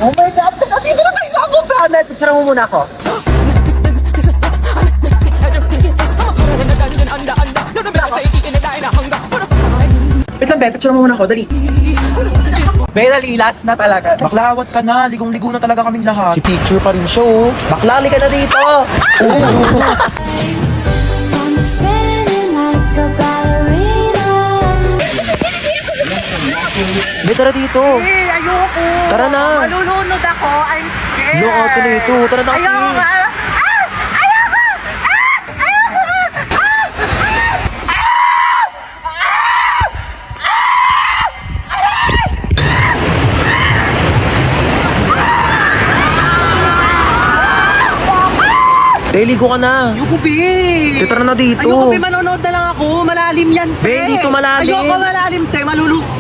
Oh my God! Dito na tayo napunta! Picture mo muna ako. Wait lang, be. Picture mo muna ako. Dali. Be, dali. Last na talaga. Baklawat ka na, ligong-ligo na talaga kaming lahat. Si picture pa rin siya, oh. Baklali ka na dito! I'm spinning like a ballerina. Be, tara dito. Ayoko! Tara na. Malulunod ako. I'm scared! Yung ate nito, tara na kasi. Ayoko! Ligo ka na. Ayoko, be! Tara na dito. Ayoko, be. Manonood na lang ako. Malalim yan, Be, dito malalim. Ayoko malalim, te. Malulunod.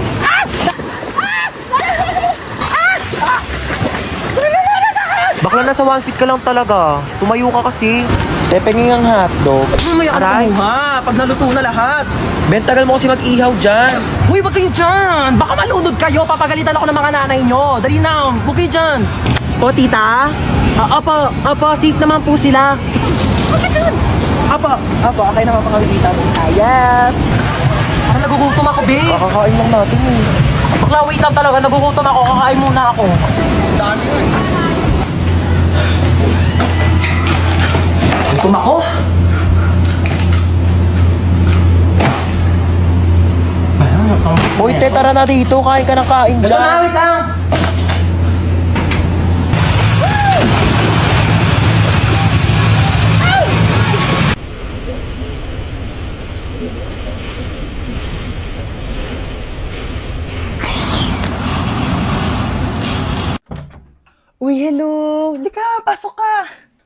Bakla nasa one seat ka lang talaga. Tumayo ka kasi. Tepengin ang hotdog. Mamaya ka na Aray. kumuha. Pag naluto na lahat. Ben, tagal mo kasi mag-ihaw dyan. Uy, wag kayo dyan! Baka malunod kayo, papagalitan ako ng mga nanay nyo. Dali na, wag kayo dyan. O, tita? Opo, safe naman po sila. Wag kayo dyan! Opo, okay naman pa kami, tita. Yes! Parang nagugutom ako, be. Kakakain lang natin eh. Bakla, wait lang talaga, nagugutom ako. Kakain muna ako. Dami yun. Gutom ako. Hoy, te, tara na dito. Kain ka ng kain Ito na, dyan. wait lang. Uy, hello! Lika, pasok ka!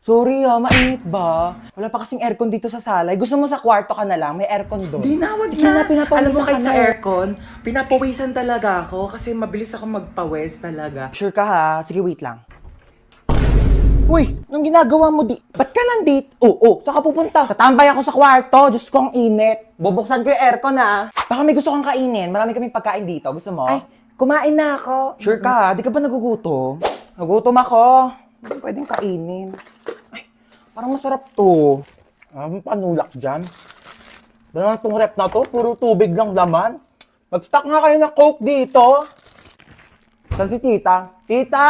Sorry mainit ba? Wala pa kasing aircon dito sa salay. Gusto mo sa kwarto ka na lang? May aircon doon. Di na, wag Sige na, na. pinapawisan Alam mo, kahit ka sa na. aircon, pinapawisan talaga ako kasi mabilis ako magpawes talaga. Sure ka ha? Sige, wait lang. Uy, anong ginagawa mo di? Ba't ka nandito? Oo, saan ka pupunta? Tatambay ako sa kwarto. Diyos ko, ang init. Bubuksan ko yung aircon ha. Baka may gusto kang kainin. Marami kaming pagkain dito. Gusto mo? Ay, kumain na ako. Sure ka ha? Di ka ba nagugutom? Nagutom ako. Hindi ko pwedeng kainin. Ay, parang masarap to. Ang panulak dyan. Dala itong rep na to, puro tubig lang laman. Mag-stock nga kayo ng Coke dito. Saan si tita? Tita!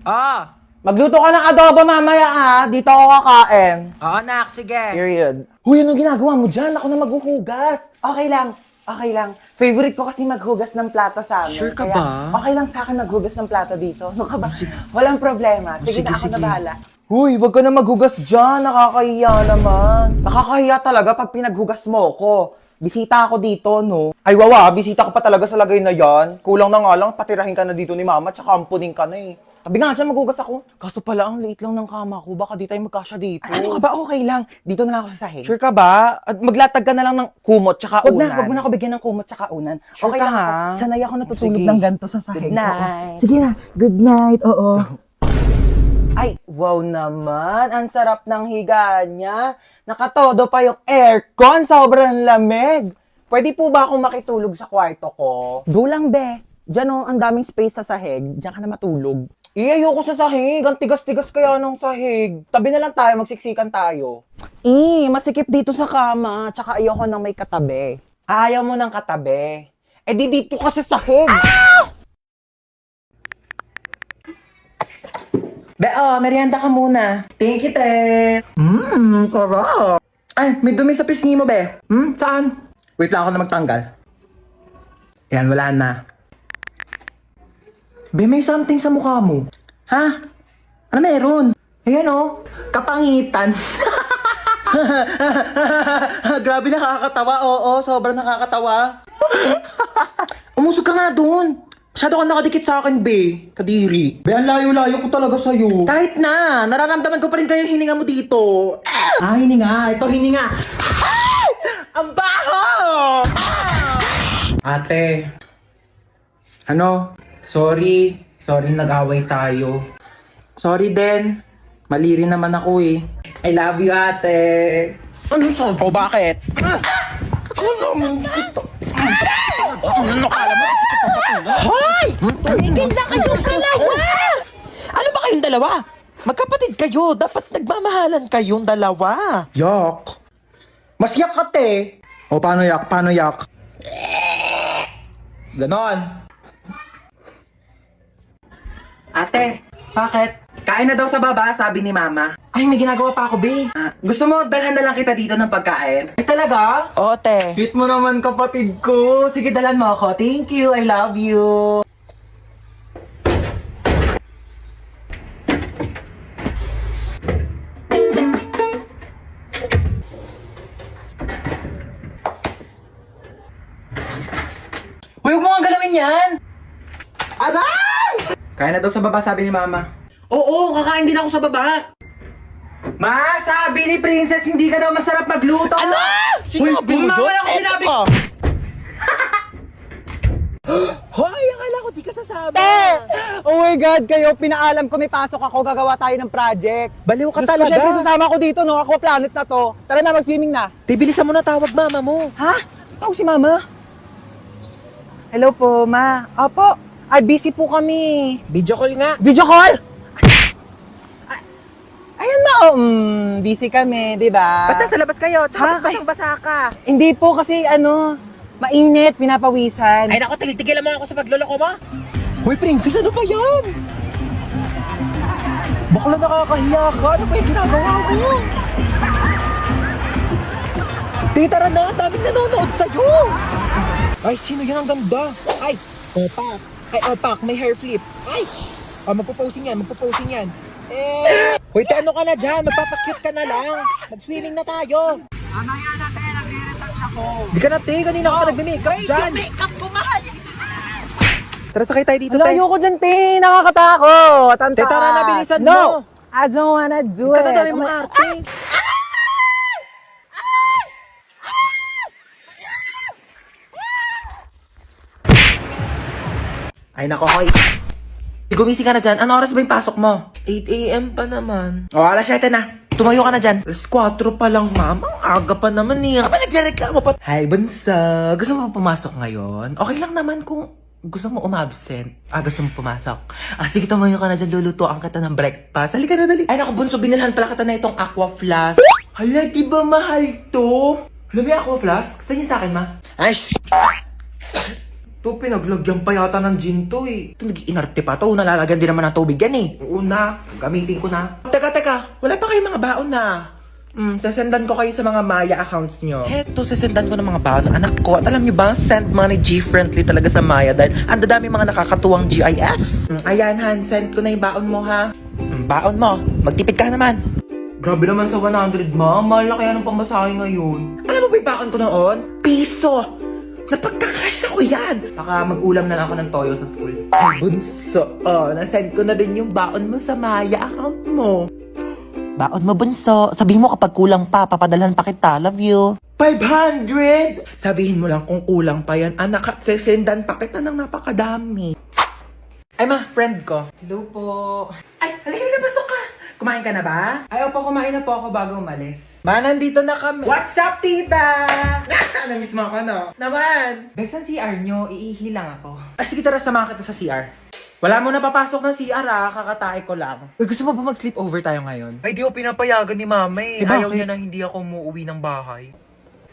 Ah! Magluto ka ng adobo mamaya ha. Dito ako kakain. Oo, nak, sige. Period. Huy, anong ginagawa mo dyan? Ako na maghuhugas. Okay lang. Okay lang. Favorite ko kasi maghugas ng plato sa amin. Sure ka Kaya, ba? Okay lang sa akin maghugas ng plato dito. Ano ka ba? Walang problema. Sige, Sige, na, ako sige. na bahala. Huy, wag ka na maghugas dyan. Nakakahiya naman. Nakakahiya talaga pag pinaghugas mo ko. Bisita ako dito, no? Ay, wawa. Bisita ka pa talaga sa lagay na yan. Kulang na nga lang, patirahin ka na dito ni mama, tsaka ampunin ka na eh. Tabi nga dyan, maghugas ako. Kaso pala, ang liit lang ng kama ko. Baka di tayo magkasya dito. Ano ka ba? Okay lang. Dito na lang ako sa sahig. Sure ka ba? At maglatag ka na lang ng kumot tsaka unan. Wag mo na ako bigyan ng kumot tsaka unan. Sure Okay ka, lang ha? ako. Sanay ako natutulog Sige. ng ganito sa sahig. Good night. Oo. Sige na. Good night. Oo. Ay, wow naman. Ang sarap ng higa niya. Nakatodo pa yung aircon. Sobrang lamig. Pwede po ba akong makitulog sa kwarto ko? Go lang, be. Diyan oh, ang daming space sa sahig. Diyan ka na matulog. Ayoko sa sahig. Ang tigas-tigas kaya ng sahig. Tabi na lang tayo, magsiksikan tayo. Masikip dito sa kama. Tsaka ayoko nang may katabi. Ayaw mo ng katabi. Eh di dito kasi sahig. Be, merienda ka muna. Thank you, te. Sarap. Ay, may dumi sa pisngi mo, be. Saan? Wait lang ako na magtanggal. Yan, wala na. Be, may something sa mukha mo. Ha? Ano meron? Ayan oh, kapangitan. Grabe, nakakatawa. Oo, sobrang nakakatawa. Umusog ka nga doon. Masyado ka nakadikit sa akin, be. Kadiri. Be, ang layo-layo ko talaga sa'yo. Kahit na, nararamdaman ko pa rin kayo yung hininga mo dito. Hininga. Ito, hininga. Ang baho! Ate. Ano? Sorry. Sorry, nag-away tayo. Sorry din. Mali rin naman ako eh. I love you, ate. Ano sa? O bakit? Ano kala mo? Hoy! Tumigil na kayong dalawa! dalawa? Magkapatid kayo. Dapat nagmamahalan kayong dalawa. Yak. Mas yak ka, te. O, paano yak? Paano yak? Ganon. Ate, bakit? Kain na daw sa baba, sabi ni Mama. Ay, may ginagawa pa ako, Be. Gusto mo, dalhan na lang kita dito ng pagkain? Ay, talaga? Oo, te. Sweet mo naman, kapatid ko. Sige, dalhan mo ako. Thank you, I love you. Huwag mo nga galawin yan! Aray! Kaya na daw sa baba, sabi ni Mama. Oo, kakain din ako sa baba. Ma, sabi ni Princess, hindi ka daw masarap magluto. Ano? Sinabi mo Mama, yun? ako sinabi. Eto. Hoy, akala ko di ka sasama. Oh my God, kayo, pinaalam ko may pasok ako, gagawa tayo ng project. Baliw ka Diyos ko, talaga. syempre sasama ko dito, no? Aqua Planet na to. Tara na, mag-swimming na. Tibilisan mo na tawag mama mo. Ha? Tawag si Mama? Hello po, Ma. Opo. Ay, busy po kami. Video call nga. Video call? Ayan na, oh. Busy kami, di ba? Ba't nasa labas kayo? Ha? Tsaka basang-basa ka. Hindi po kasi, mainit, pinapawisan. Ay naku, tigil-tigilan mo ako sa pagloloko mo. Hoy, Princess, ano ba yan? Bakla nakakahiya ka. Ano ba yung ginagawa mo? Tara na, daming nanonood sa'yo. Ay, sino yan ang ganda? Ay, opak. Ay, opak, may hair flip. Ay, magpo-posing yan, magpo-posing yan. Hoy, te, ano ka na dyan? Magpapakyut ka na lang. Mag-swimming na tayo. Mamaya na, te, nagre-retouch ako. Di ka na, te. Kanina ka pa nagme-makeup dyan. Yung makeup ko, mahal. Tara, sakay tayo dito, Wala, te. ayoko dyan, te. Nakakatakot. Ang Te, tara na, taas. bilisan no, mo. I don't wanna do Di ka it. na dami mga arte. Ay, nako, hoy. Gumising ka na dyan. Ano oras ba yung pasok mo? 8 a.m. pa naman. O, alas 7 na. Tumayo ka na dyan. Alas 4 pa lang, mama. Ang aga pa naman niya. Aba, nagrereklamo pa. Hi, bansa. Gusto mo pumasok ngayon? Okay lang naman kung gusto mo umabsent. Gusto mo pumasok. Sige, tumayo ka na dyan. Lulutuan kita ng breakfast. Halika na, dali. Ay, naku, bunso. Binilhan pala kita na itong aqua flask. Hala, di ba mahal to? Hala, may aqua flask? Saan niya sa akin, ma? Ay, to, pinaglagyan pa yata ng gin to eh. Ito, nag-iinarte pa to. Nalalagyan din naman ng tubig yan eh. Oo na, gamitin ko na. Teka, wala pa kayong mga baon na. Sasendan ko kayo sa mga Maya accounts nyo. Heto, sasendan ko ng mga baon ng anak ko. At alam nyo ba, send money G-friendly talaga sa Maya dahil ang dadami mga nakakatuwang GIFs. Ayan, Han, send ko na yung baon mo, ha? Baon mo, magtipid ka naman. Grabe naman sa 100, ma. Mahal na kaya ng pamasahe ngayon. Alam mo ba yung baon ko noon? Piso! Napagkakasya ko yan! Baka mag-ulam na lang ako ng toyo sa school. Ay, bunso. Nasend ko na din yung baon mo sa Maya account mo. Baon mo, bunso. Sabihin mo kapag kulang pa, papadalhan pa kita. Love you. 500! Sabihin mo lang kung kulang pa yan. Anak, at sesendan pa kita ng napakadami. Ay, ma, friend ko. Hello po. Ay, halika na, pasok ka. Kumain ka na ba? Ay, opo, kumain na po ako bago umalis. Ma, nandito na kami. What's up, tita? Na-miss mo ako, no? Naman! Besan CR nyo, iihi lang ako. Sige, tara, samahan kita sa CR. Wala mo na papasok ng CR kakatae ko lang. Uy, gusto mo ba mag-sleepover tayo ngayon? Ay, di ako pinapayagan ni mama eh. Eh, Ayaw bakit? niya na hindi ako umuwi ng bahay.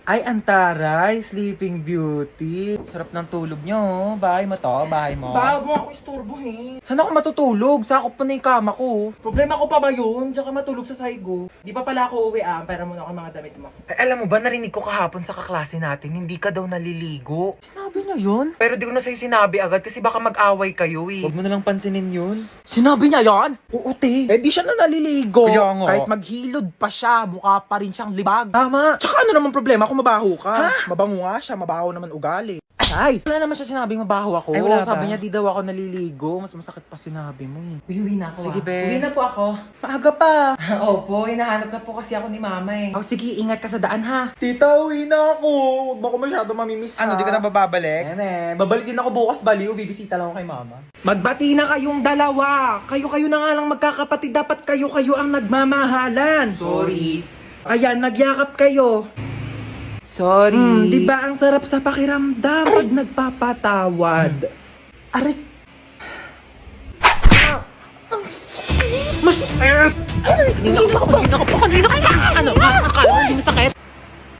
Ay, antaray, Sleeping Beauty. Sarap ng tulog nyo. Bahay mo to, bahay mo. Bawag mo ako istorbohin. Saan ako matutulog? Sakop pa na yung kama ko. Problema ko pa ba yun? Diyan ka matulog sa saigo. Di pa pala ako uwi pera mo na ako mga damit mo. Ay, alam mo ba, narinig ko kahapon sa kaklase natin, hindi ka daw naliligo. Sinabi niya yun? Pero di ko na sa'yo sinabi agad kasi baka mag-away kayo eh. Huwag mo nalang pansinin yun. Sinabi niya yan? Oo, te. Eh di siya na naliligo. Kaya nga. Kahit maghilod pa siya, mukha pa rin siyang libag. Tama. Tsaka ano naman problema kung mabaho ka? Mabango nga siya, mabaho naman ugali. Ay! Wala naman siya sinabing mabaho ako. Ay, wala Sabi ba? niya di daw ako naliligo. Mas masakit pa sinabi mo eh. Uwi na ako. Sige, be. Uwi na po ako. Maaga pa. Opo, hinahanap na po kasi ako ni mama eh. Oh, sige, ingat ka sa daan ha. Tita, uwi na ako. Huwag ba ako masyado mamimiss Ano, di ka na bababalik? Babalik din ako bukas baliw. Bibisita lang ako kay mama. Magbati na kayong dalawa. Kayo-kayo na nga lang magkakapatid. Dapat kayo-kayo ang nagmamahalan. Sorry. Ayan, nagyakap kayo. Sorry. Di ba ang sarap sa pakiramdam pag nagpapatawad? Aray. Ang sakit. Ano? Akala mo hindi masakit?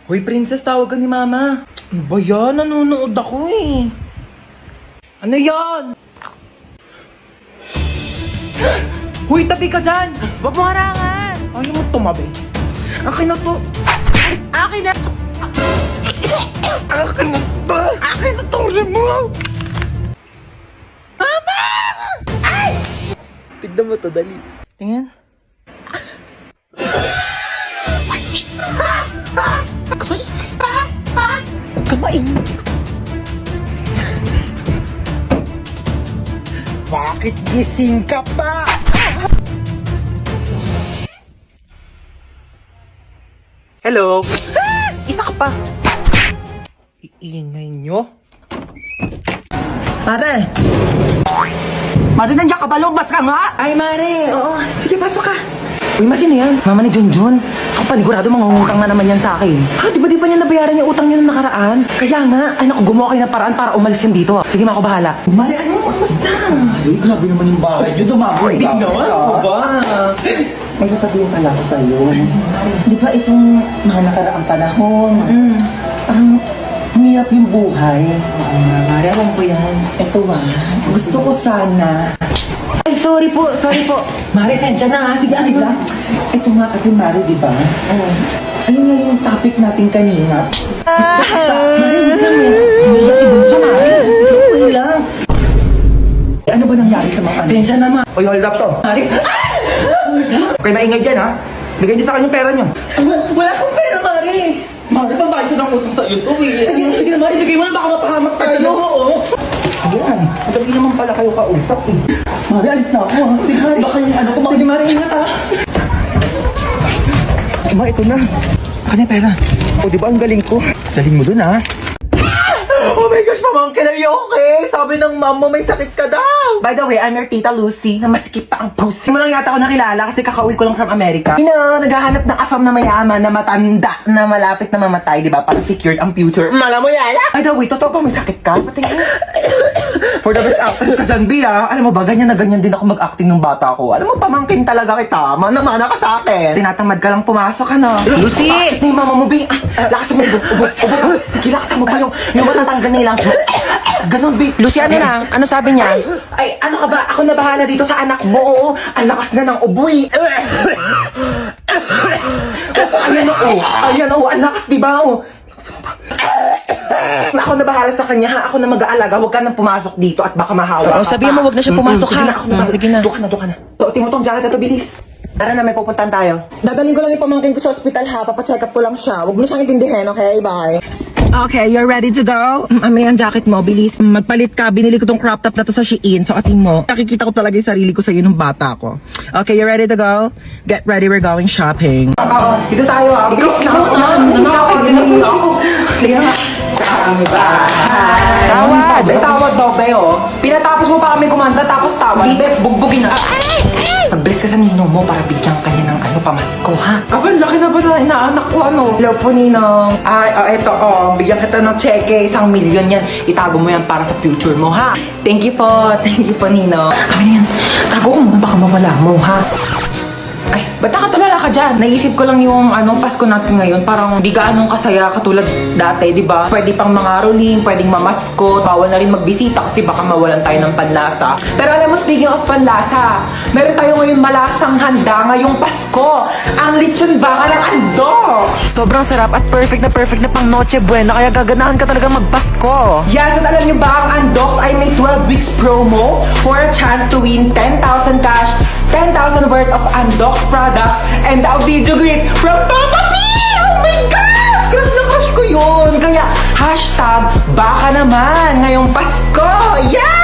Hoy, princess, tawagan ni mama. Ano ba yan? Nanonood ako eh. Ano yan? Hoy, tabi ka dyan! Huwag mo harangan! Ayaw mo tumabi. Akin na to. Akin na! Akin na to. Akin na to rin mo. Mama! Ay! Tignan mo to, dali. Tingnan. Kamain. Bakit gising ka pa? Hello? Isa ka pa. Iingay nyo? Mare! Mare, nandiyan ka ba? Lumabas ka nga! Ay, Mare! Oo, sige, pasok ka. Uy, masino yan? Mama ni Junjun. Ako panigurado mga utang na naman yan sa akin. Ha, di ba niya nabayaran yung utang niya nung nakaraan? Kaya nga, ay naku, gumawa kayo ng paraan para umalis yan dito. Sige, ma, ako bahala. Mare, ano? Kamusta? Ay, grabe naman yung bahay niyo. Dumaboy ka. Hindi naman, ako ba? May sasabihin pala ko sa'yo. Di ba itong mga nakaraang panahon? Parang umiyak yung buhay. Oo nga, Mare, alam ko yan. Ito gusto ko sana. Ay, sorry po. Mare, sensya na ha. Sige, alig lang. Ito nga kasi, Mare, di ba? Ayun nga yung topic natin kanina. Gusto ko sa... Mare, hindi lang eh. Hindi si Bunso, Mare. Sige, okay lang. Ano ba nangyari sa mga kanina? Sensya na, Ma. Uy, hold up to. Mare. Okay, maingay dyan, ha? Bigay niyo sa akin yung pera niyo. Wala akong pera, Mare. Mare, babayad ko ng utang sa'yo to, eh. Sige na, Mare. Bigay mo na, baka mapahamak tayo. Oo. Ayan. Madali naman pala kayo kausap, eh. Mare, alis na ako, ha? Sige, Mare. Baka yung ano ko. Sige, Mare, ingat, ha? Ma, ito na. Ano yung pera? O, di ba ang galing ko? Galing mo dun, ha? Oh my gosh, pamangkin, are you okay? Sabi ng mom mo may sakit ka daw. By the way, I'm your tita Lucy, na masikip pa ang pussy. Mo lang yata ako nakilala kasi kakauwi ko lang from America. Naghahanap ng afam na mayaman, na matanda, na malapit na mamatay, di ba? Para secured ang future. Mala mo yan, By the way, totoo ba may sakit ka? Patingin. For the best actress ka dyan, Bia. Alam mo ba, ganyan na ganyan din ako mag-acting ng bata ko. Alam mo, pamangkin talaga kita. Mana-mana ka sa akin. Tinatamad ka lang pumasok, ano? Lucy! Bakit ni mama mo, Bia? Lakas mo, ubo. Sige, lakas mo pa yung matatanggal na ilang. Ganon, Bia. Lucy, ano na? Ano sabi niya? Ay, ano ka ba? Ako na bahala dito sa anak mo. Oo, ang lakas na ng uboy. Ayan, ang lakas, diba? Ako na bahala sa kanya, ha? Ako na mag-aalaga. Huwag ka nang pumasok dito at baka mahawa. Sabihin mo, huwag na siya pumasok, ha? Sige na. Doon ka na. Tuotin mo tong jacket at bilis. Tara na, may pupuntahan tayo. Dadaling ko lang yung pamangkin ko sa ospital, ha? Papacheck up ko lang siya. Huwag mo siyang intindihin, okay? Bye. Okay, you're ready to go? May ang jacket mo, bilis. Magpalit ka, binili ko tong crop top na to sa Shein. So, atin mo. Nakikita ko talaga yung sarili ko sa'yo nung bata ko. Okay, you ready to go? Get ready, we're going shopping. Oo, dito tayo, ha? Bilis na ako. Sige na. Sa bahay. Tawad! Tawad daw, Beo. Pinatapos mo pa kami kumanta, tapos tawad. Hindi, bugbugin na. Mag-bless ka sa ninong mo para bigyan ka niya ng pamasko, ha? Kapag laki na ba na inaanak ko, ano? Hello po, Ninong. Ay, eto, bigyan kita ng cheque, 1 million yan. Itago mo yan para sa future mo, ha? Thank you po, Ninong. Ay, yan. Tago ko muna, baka mawala mo, ha? Ay, ba't nakatulala ka dyan? Naisip ko lang yung Pasko natin ngayon. Parang di gaanong kasaya katulad dati, di ba? Pwede pang mga rolling, pwedeng mamaskot. Bawal na rin magbisita kasi baka mawalan tayo ng panlasa. Pero alam mo, speaking of panlasa, meron tayo ngayon malasang handa ngayong Pasko. Ang lechon baka ng andok. Sobrang sarap at perfect na pang Noche Buena. Kaya gaganahan ka talaga magpasko. Yes, at alam nyo ba, ang Andox ay may 12 weeks promo for a chance to win 10,000 cash, 10,000 worth of Andox products, and a video greet from Papa P! Oh my gosh! Crush na crush ko yun! Kaya, hashtag, baka naman ngayong Pasko! Yeah!